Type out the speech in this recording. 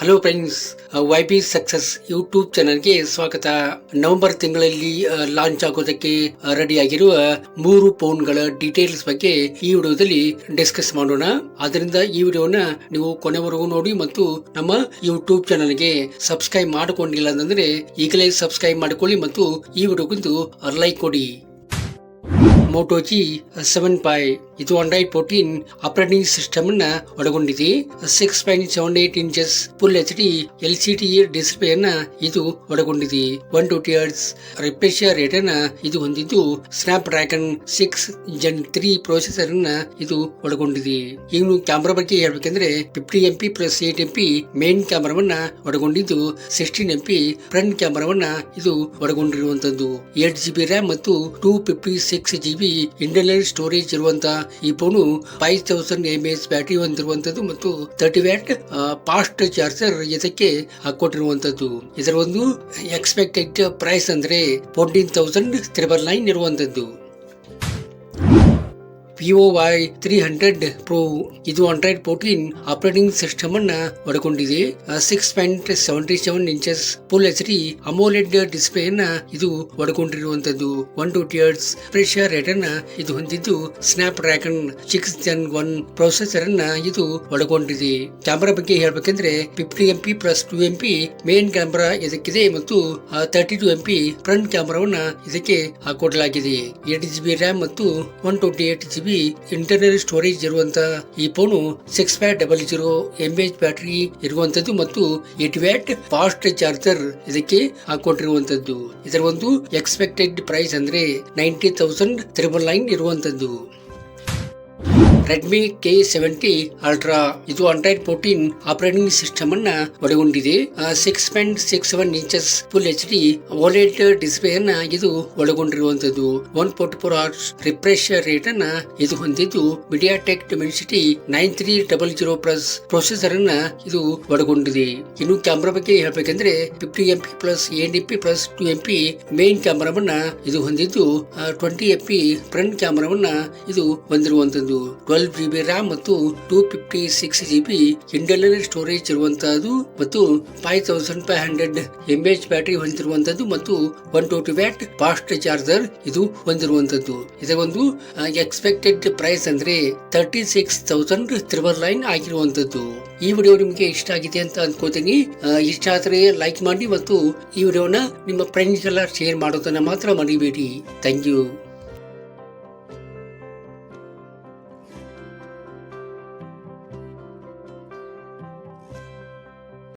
Hello friends, ybsuccuss YouTube ಚಾನಲ್ಗೆ ಸ್ವಾಗತ. November ತಿಂಗಳಲ್ಲಿ ಲಾಂಚ್ ಆಗೋದಕ್ಕೆ ರೆಡಿ ಆಗಿರುವ 3 ಫೋನ್ಗಳ ಡೀಟೇಲ್ಸ್ ಬಗ್ಗೆ ಈ ವಿಡಿಯೋದಲ್ಲಿ ಡಿಸ್ಕಸ್ ಮಾಡೋಣ. ಆದ್ದರಿಂದ ಈ ವಿಡಿಯೋನ ನೀವು ಕೊನೆವರೆಗೂ ನೋಡಿ ಮತ್ತು ನಮ್ಮ ಯೂಟ್ಯೂಬ್ ಚಾನಲ್ಗೆ ಸಬ್ಸ್ಕ್ರೈಬ್ ಮಾಡಿಕೊಂಡಿಲ್ಲ ಅಂತಂದ್ರೆ ಈಗಲೇ ಸಬ್ಸ್ಕ್ರೈಬ್ ಮಾಡಿಕೊಳ್ಳಿ ಮತ್ತು ಈ ವಿಡಿಯೋಗೊಂದು ಲೈಕ್ ಕೊಡಿ. Moto G7 ಇದು Android 14 ಆಪರೇಟಿಂಗ್ ಸಿಸ್ಟಮ್ ಅನ್ನ ಒಳಗೊಂಡಿದೆ. 6.78 inches full HD LCD display ಅನ್ನ ಇದು ಒಳಗೊಂಡಿದೆ. 120 Hz ರಿಫ್ರೆಶ್ ರೇಟ್ ಅನ್ನ ಇದು ಹೊಂದಿದ್ದು ಸ್ನ್ಯಾಪ್ ಡ್ರ್ಯಾಗನ್ 6 Gen 3 ಪ್ರೊಸೆಸರ್ ಅನ್ನ ಇದು ಒಳಗೊಂಡಿದೆ. ಇನ್ನು ಕ್ಯಾಮೆರಾ ಬಗ್ಗೆ ಹೇಳ್ಬೇಕಂದ್ರೆ 50MP + 8MP ಮೇನ್ ಕ್ಯಾಮೆರಾವನ್ನ ಒಳಗೊಂಡಿದ್ದು 16MP ಫ್ರಂಟ್ ಕ್ಯಾಮೆರಾವನ್ನ ಇದು ಒಳಗೊಂಡಿರುವಂತದ್ದು. 8GB RAM ಮತ್ತು 256GB ಇಂಟರ್ನಲ್ ಸ್ಟೋರೇಜ್ ಇರುವಂತಹ ಈ ಫೋನು 5000 mAh ಬ್ಯಾಟರಿ ಹೊಂದಿರುವಂತದ್ದು ಮತ್ತು 30 ವ್ಯಾಟ್ ಫಾಸ್ಟ್ ಚಾರ್ಜರ್ ಇದಕ್ಕೆ ಹಾಕೊಟ್ಟಿರುವಂತದ್ದು. ಇದರ ಒಂದು ಎಕ್ಸ್ಪೆಕ್ಟೆಡ್ ಪ್ರೈಸ್ ಅಂದ್ರೆ 14,999 ಇರುವಂತದ್ದು. Vivo Y300 Pro ಇದು Android 14 ಆಪರೇಟಿಂಗ್ ಸಿಸ್ಟಮ್ ಅನ್ನ ಒಳಗೊಂಡಿದೆ. 6.77 ಇಂಚಸ್ ಫುಲ್ HD ಅಮೋಲೆಡ್ ಡಿಸ್ಪ್ಲೇ ಅನ್ನ ಇದು ಒಳಗೊಂಡಿರುವಂತದ್ದು. 120 Hz ರಿಫ್ರೆಶ್ ರೇಟ್ ಅನ್ನ ಇದು ಹೊಂದಿದ್ದು ಸ್ನ್ಯಾಪ್ ಡ್ರ್ಯಾಗನ್ 6 Gen 1 ಪ್ರೊಸೆಸರ್ ಅನ್ನ ಇದು ಒಳಗೊಂಡಿದೆ. ಕ್ಯಾಮೆರಾ ಬಗ್ಗೆ ಹೇಳ್ಬೇಕಂದ್ರೆ 50MP + 2MP ಮೇನ್ ಕ್ಯಾಮೆರಾ ಇದಕ್ಕಿದೆ ಮತ್ತು 32MP ಫ್ರಂಟ್ ಕ್ಯಾಮೆರಾವನ್ನ ಇದಕ್ಕೆ ಹಾಕೊಡಲಾಗಿದೆ. 8GB RAM ಮತ್ತು 128GB ಇಂಟರ್ನಲ್ ಸ್ಟೋರೇಜ್ ಇರುವಂತಹ ಈ ಫೋನು 6500 mAh ಬ್ಯಾಟರಿ ಇರುವಂತದ್ದು ಮತ್ತು 8 ವ್ಯಾಟ್ ಫಾಸ್ಟ್ ಚಾರ್ಜರ್ ಇದಕ್ಕೆ ಹಾಕೊಂಡಿರುವಂತದ್ದು. ಇದರ ಒಂದು ಎಕ್ಸ್ಪೆಕ್ಟೆಡ್ ಪ್ರೈಸ್ ಅಂದ್ರೆ 90,999 ಇರುವಂತದ್ದು. Redmi K70 Ultra ಇದು Android 14 ಆಪರೇಟಿಂಗ್ ಸಿಸ್ಟಮ್ ಅನ್ನ ಒಳಗೊಂಡಿದೆ. 6.67 inches full HD OLED display ಅನ್ನ ಇದು ಒಳಗೊಂಡಿರುವಂತದ್ದು. 144 Hz ರಿಫ್ರೆಶ್ ರೇಟ್ ಅನ್ನ ಇದು ಹೊಂದಿದ್ದು MediaTek Dimensity 9300 ಪ್ಲಸ್ ಪ್ರೊಸೆಸರ್ ಅನ್ನ ಇದು ಒಳಗೊಂಡಿದೆ. ಇನ್ನು ಕ್ಯಾಮೆರಾ ಬಗ್ಗೆ ಹೇಳ್ಬೇಕಂದ್ರೆ 50MP + 8MP + 2MP ಮೇನ್ ಕ್ಯಾಮೆರಾವನ್ನ ಇದು ಹೊಂದಿದ್ದು 20MP ಫ್ರಂಟ್ ಕ್ಯಾಮೆರಾವನ್ನ ಇದು ಹೊಂದಿರುವಂತದ್ದು. 12GB RAM ಮತ್ತು 256GB ಇಂಟರ್ನಲ್ ಸ್ಟೋರೇಜ್ ಇರುವಂತಹದ್ದು ಮತ್ತು 5500 mAh ಬ್ಯಾಟರಿ ಹೊಂದಿರುವಂತದ್ದು ಮತ್ತು 120 ವ್ಯಾಟ್ ಫಾಸ್ಟ್ ಚಾರ್ಜರ್ ಇದು ಹೊಂದಿರುವಂತದ್ದು. ಇದರ ಒಂದು ಎಕ್ಸ್ಪೆಕ್ಟೆಡ್ ಪ್ರೈಸ್ ಅಂದ್ರೆ 36,999 ಆಗಿರುವಂತದ್ದು. ಈ ವಿಡಿಯೋ ನಿಮಗೆ ಇಷ್ಟ ಆಗಿದೆ ಅಂತ ಅನ್ಕೋತೀನಿ. ಇಷ್ಟ ಆದ್ರೆ ಲೈಕ್ ಮಾಡಿ ಮತ್ತು ಈ ವಿಡಿಯೋನ ನಿಮ್ಮ ಫ್ರೆಂಡ್ಸ್ ಎಲ್ಲ ಶೇರ್ ಮಾಡೋದನ್ನ ಮಾತ್ರ ಮರಿಬೇಡಿ. Thank you.